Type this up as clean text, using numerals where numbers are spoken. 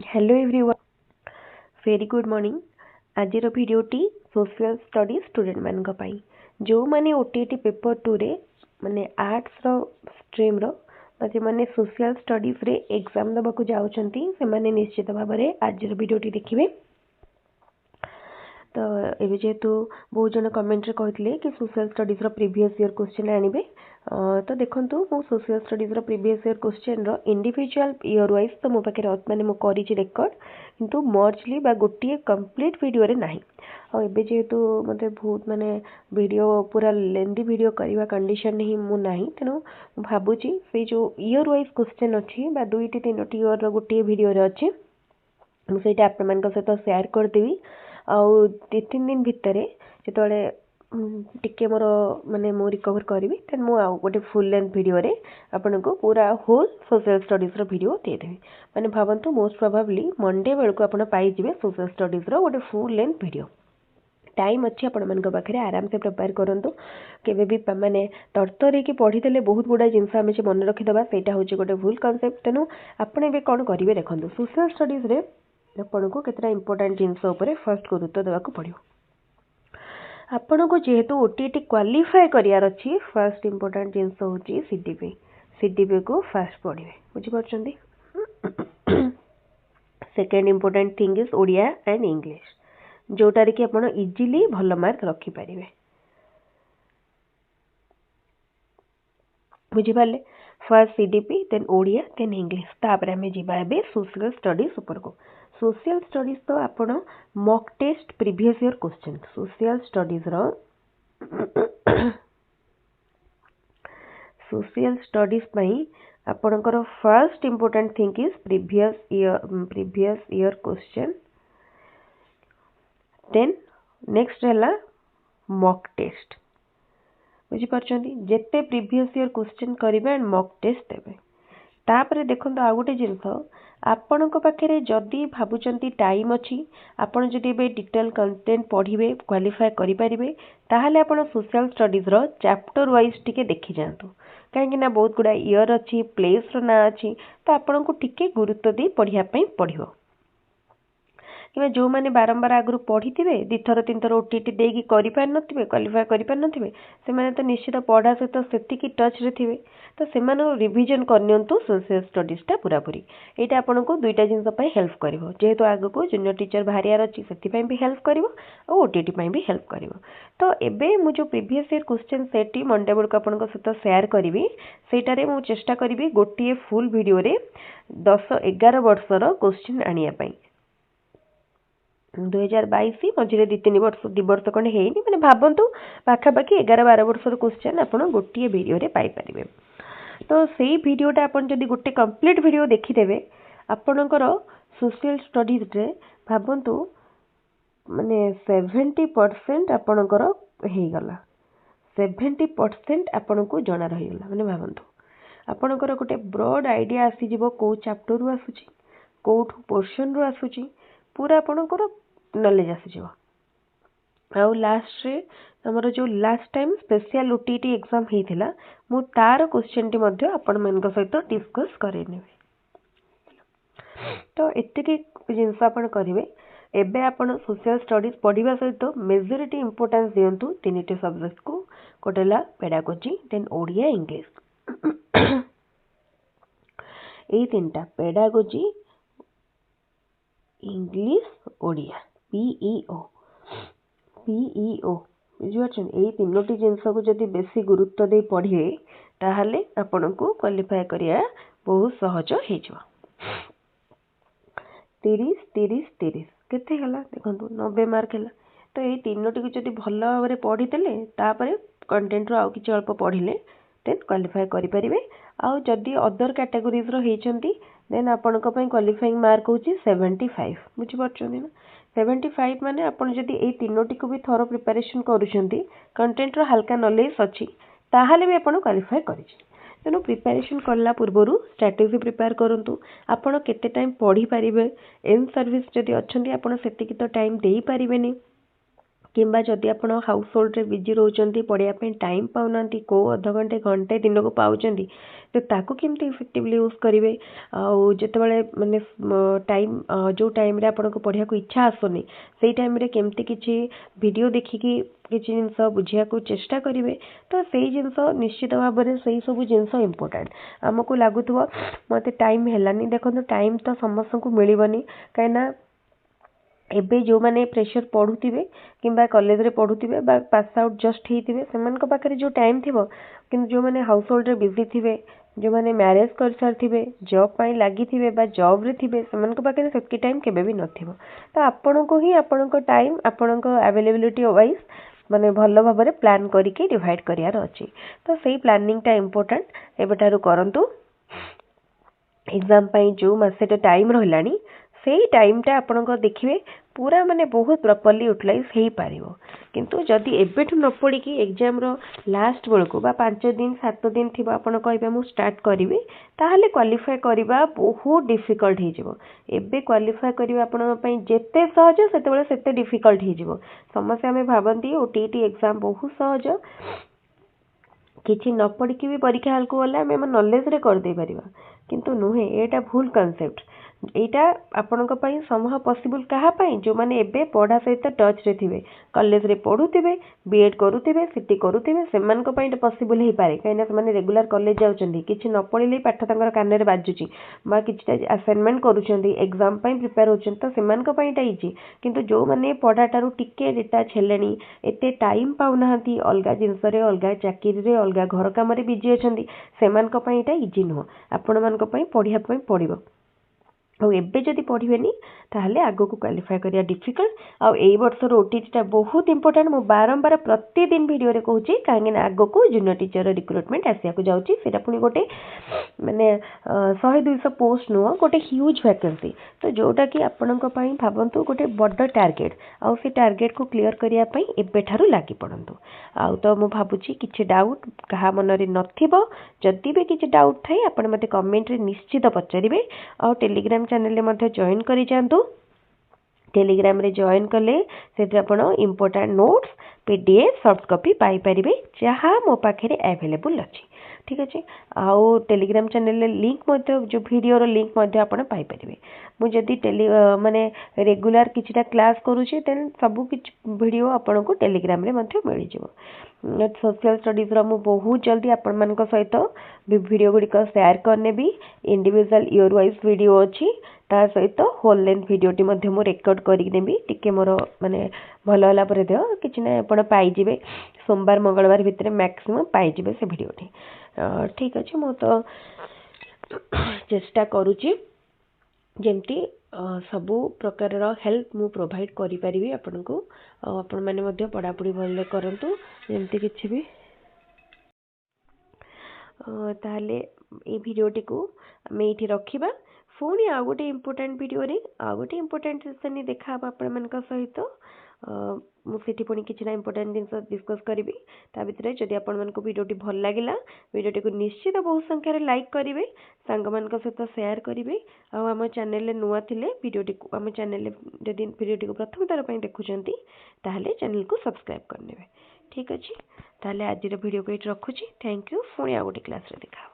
Hello everyone, very good morning. आज भिडियोटी social study student मान जो मैंने ओटीटी पेपर 2 रे माने आर्ट्स स्ट्रीम जो मैंने सोशल स्टडीज रे एग्जाम दबाक जाउछंती से माने निश्चित भाव में आज भिडियोटी देखिए। तो ये जेहेतु बहुत जन कमेंट रे कहते कि social studies previous year question आनिबे। तो देखो मो social studies previous year question individual year wise तो मो पाखे माने मो करी रेकर्ड किंतु मर्जली बा गोटे कंप्लीट वीडियो रे नाही। और एबे जेहेतु मते बहुत माने वीडियो पूरा लेंदी वीडियो करवा कंडीशन ही मु नाही, तेणु भाबुची से जो ईयर वाइज क्वेश्चन अच्छी बा दुईटी तीनोटी ईयर गोटे वीडियो रे अच्छी मुझे आप सहित सेयार करदेवी। आउ 2-3 दिन भितर जो टिके मोर माने मो रिकवर करी देन मु आउ गोटे फुल लेंथ वीडियो रे आपन को पूरा होल सोशल स्टडीज रो वीडियो दे देबी। माने भावंतु मोस्ट प्रोबेबली मंडे बेल को आपन पाई जिवे सोशल स्टडीज रो गोटे फुल लेंथ वीडियो। टाइम अच्छी आपण मन पाखे आराम से प्रिपेयर करूँ केवे भी माने तरतर की पढ़ी देले बहुत गुड़ा जिनस आम मन रखीदा से गोटे भूल कनसेप्ट। तेणु आपड़ ए कौन करेंगे देखो सोशल स्टडीज रे आपन को केतटा इंपोर्टेंट जिनस फर्स्ट गुरुत्व देवाक पड़ो। आपन को जेहेतु ओटीटी क्वालिफाई करियार अच्छी फर्स्ट इंपोर्टेंट जिनस हूँ सीडीपी। सीडीपी को फर्स्ट पढ़े बुझीपार। Second important thing is Odia and English जोटार कि आपड़ इजिली भल मार्क रखिपारे बुझीपारे। First CDP then Odia then English तापर आम जा सोशल स्टडीज ऊपर को। सोशल स्टडीज तो आपण mock test previous year question social studies social studies आपणकर first important thing is previous year question then next है मॉक टेस्ट बुझीपार। जिते प्रीवियस ईयर क्वेश्चन करेंगे एंड मॉक टेस्ट देवे तापर देखो आ गोटे जिनस आपण पाखे जदि भावुंट टाइम अच्छी आपड़ जदि डिटेल कंटेंट पढ़े क्वालिफाई करेंगे ताहले आपण सोशल स्टडीज चैप्टर वाइज टिके देखी जातु कहीं बहुत गुड़ा ईयर अच्छी प्लेस ना अच्छी तो आपन को टिके गुरुत्व दे पढ़ाई पड़ो कि जो मैंने बारंबार आगु पढ़ी थे दिथर तीन थर ओटीटी देकी पार नथिबे क्वालिफाई करि नथिबे से माने तो निश्चित पढ़ा सहित सेतिकी टच रे थिबे तो से रिविजन करनियंतु सोशल स्टडीजटा पूरा पूरी एटा आपन को दुईटा जिनस पई हेल्प करिवो जेहेतु आगु को जूनियर टीचर बाहरियार अछि सेति पई भी हेल्प करिवो और ओटीटी पई भी हेल्प करिवो। तो एबे मु जो प्रीवियस ईयर क्वेश्चन सेट मंडे बेल को आपन को सहित शेयर करिवि सेटारे मु चेष्टा करिवि गोटिए फुल वीडियो रे 10-11 वर्षर क्वेश्चन आनिया पई 2022 मझे 2-3 वर्ष खंडे है मैंने भावतु पाखापाखि 11-12 वर्षर क्वेश्चन आप गोटे वीडियो रे पाई परिबे। तो सेई वीडियोटा आपन जदि गोटे कंप्लीट वीडियो देखिदेवे आपणकर सोशल स्टडीज रे भावतु माने 70% आपणकर हो गला 70% आपन को जना रहीगला माने भावतु आपणकर गोटे ब्रॉड आइडिया आसीजिवो को चैप्टर रु आसुची कोठू पोर्शन रु आसुची पूरा आपणकर नॉलेज आसीजिवो। आउ लास्ट रे हमर जो last time special OTT exam हेतिला मु तार क्वेश्चन टी मध्ये आपण मन सहित डिस्कस करेने। तो एतिकी जिनस आपण करिवे एबे आपण सोशल स्टडीज पढ़िबा सहित मेजॉरिटी इंपोर्टेंस दियंतु तीनटी सब्जेक्ट को कोटेला पेडागोजी देन ओडिया इंग्लिश ए तीनटा पेडागोजी इंग्लिश ओडिया पीईओ बुझे यही तीनोटी जिनस को जब बेसी गुरुत्व दे पढ़े ताहले आपन को क्वालिफाई करिया बहुत सहज हो। 30-30-30 केते हला देखो 90 मार्क है। तो ये तीनोटी को जब भल भाव में पढ़ीदे तापर कंटेंट रो आउ किछि अल्प पढ़िले देन क्वालिफाई करें। आउ जदि अदर कैटेगोरीज होती देन आपण क्वालिफाइंग मार्क होची 75 बुझीपार ना 75 माने आपण जदि ए तीनोटी को भी थरो प्रिपरेशन करूछंती कंटेंट रो हल्का नॉलेज अच्छी ताहाले भी आपण क्वालिफाई करिछि। तेणु प्रिपरेशन करला पूर्व स्ट्रैटेजी प्रिपेयर करंतु आपण केते टाइम पढ़ी पारिबे इन सर्विस जदि अच्छंती आपण सेतिकी तो टाइम देई पारिबेनी किंबा जदि आपण हाउस होल्ड रे बिजी रोचंती पढ़िया पे टाइम पाउनांती को अध घंटे घंटे दिन को पाउचंती तो ताको केमती इफेक्टिवली यूज करेंगे आउ जेतेबेले माने टाइम जो टाइम रे आपण को पढ़िया को इच्छा आसुनी सेई टाइम रे केमती किछि वीडियो देखिकी किछि जिंस बुझिया को चेष्टा करेंगे तो सेई जिंस निश्चित भाव में सेई सब जिंस इम्पोर्टेंट आमको लगुव मते टाइम हेलानी देखो टाइम तो समस्त को मिलबनी कहीं एबे जो माने प्रेशर पढ़ुथिबे किंबा कॉलेज रे पढ़ुथिबे बा पास आउट जस्ट हिथिबे सेमानक पाखरे जो टाइम थिबो किंतु जो माने हाउस होल्ड रे बिजी थिबे जो माने मैरिज कर सारथिबे जॉब पाई लागि थिबे बा जॉब रे थिबे सेमानक पाखरे सेतकी टाइम केबे भी नथिबो तो आपण को ही आपण को टाइम आपण को अवेलेबिलिटी वाइज माने भल भाव में प्लान करके डिवाइड करियार अछि तो सेही प्लानिंग टा इम्पोर्टेंट एबेटारु करंतु एग्जाम पाई जो मासेटा टाइम रहलानी सेही टाइमटा आपण देखिए पूरा माने बहुत प्रॉपर्ली यूटिलाइज हो पारिबो किंतु जदि एबेठु न पड़ी कि एग्जाम रो लास्ट बेलको बा 5 दिन 7 दिन थिबा आपण कहबे मु स्टार्ट करिवे ताहाले क्वालिफाई करबा बहुत डिफिकल्ट हो जिवो एबे क्वालिफाई करबा आपण पई जेते सहज सेते बेले सेते डिफिकल्ट हो जिवो समस्या में भाबंती ओटीटी एग्जाम बहुत सहज किछि न पड़ी कि भी परीक्षा हल को वाला आम नॉलेज रे कर दे परिबा किंतु नुहे एटा भूल कांसेप्ट एटा आपणक पई संभव पॉसिबल कहा पई जो माने एबे पढ़ा सहित टच रे थिबे कॉलेज रे पढ़ुथिबे बीएड करूथिबे सीटी करूथिबे सेमान को पई पॉसिबल हे पारे काइना से माने रेगुलर कॉलेज जाउचंदी किछि न पढ़िले पाठ तांगर कान रे बाजुची बा किछि असाइनमेंट करूचंदी एग्जाम पई प्रिपेयर होचन तो सेमान को पई इजी किंतु जो माने पढ़ाटारू टिके डिटाच हेलेनी एते टाइम पाउनाहांती अलगा जिंस रे अलगा चाकरी रे अलगा घर काम रे बिजी अछंदी सेमान को पई इजी नुह आपण मान को पई पढ़िया पई पड़िबो और एबे जदि पढ़िबेनी ताहले आगो को क्वालिफाई करिया डिफिकल्ट आउ एई वर्षर ओटीटी बहुत इंपोर्टेंट मो बारंबार प्रतिदिन वीडियो रे कहूची काहे ना आगो को जूनियर टीचर रिक्रुटमेंट आसिया को जाउची सेटा पुनी गोटे माने 100-200 पोस्ट नुह गोटे ह्यूज वैकेंसी तो जोटा कि आपनक पई भाबंतु गोटे बड़ टार्गेट आउ से टार्गेट को क्लियर करिया पई एबे ठारू लागी पड़ंतु आउ तो मु भाबुची किछि डाउट कहा मन रे नथिबो जदि भी किछि डाउट थाई आपण मते कमेंट रे निश्चित पचारिबे आउ टेलीग्राम चैनल रे मध्ये जॉइन करि जांतु टेलीग्राम रे जॉइन कले से आपण important notes PDF soft copy पाई परिबे जहाँ मो पाखे अवेलेबल अच्छी ठीक अच्छे आउ टेलीग्राम चैनल लिंक जो वीडियो रो लिंक आपण पाई परिबे मु जदी टेली माने रेगुलर किछटा क्लास करूची देन सबु किछ वीडियो आपण को टेलीग्राम रे मध्ये मिल जिवो सोशल स्टडीज रो मु बहुत जल्दी आपण मान को सहित वीडियो गुडी को शेयर करने भी इंडिविजुअल ईयर वाइज वीडियो अच्छी ता सहित होल लेंथ वीडियो टी मध्ये मु रेकॉर्ड करी देबी टिके मोर माने भलो होला परे देओ किछि ना आपण पाई जिवे सोमवार मंगलवार भितरे मैक्सिमम पाई जिवे से वीडियो टी ठीक अछि मु तो चेष्टा करूची जेमती सबु प्रकार हेल्प मु प्रोवाइड करि परिबी आपन को आपण माने मध्ये पढ़ा पढ़ी भले करंतु जेमती किछि भी ताले ए वीडियोटी को आम ये रखा पुणी आ गोटे इम्पोर्टाट वीडियो रे आ गोटे इम्पोर्टाट सेशन देखा आपण मान सहित मुझे पुणी कि इम्पोर्टाट जिन डिस्कस करी ता भितर जदि आपण मन वीडियोटी भल लगिला वीडियोटी को निश्चित बहुत संख्यार लाइक करेंगे सांग मान सहित शेयर करेंगे आम चैनल नुआ थिले वीडियोटी को आम चैनल जदि वीडियोटी को प्रथम थर पर देखुंत ताहले चैनल को सब्सक्राइब करने ठीक अच्छे ताहले आज वीडियो को ये रखुची थैंक यू पुणी आ गोटे क्लास रे देखा।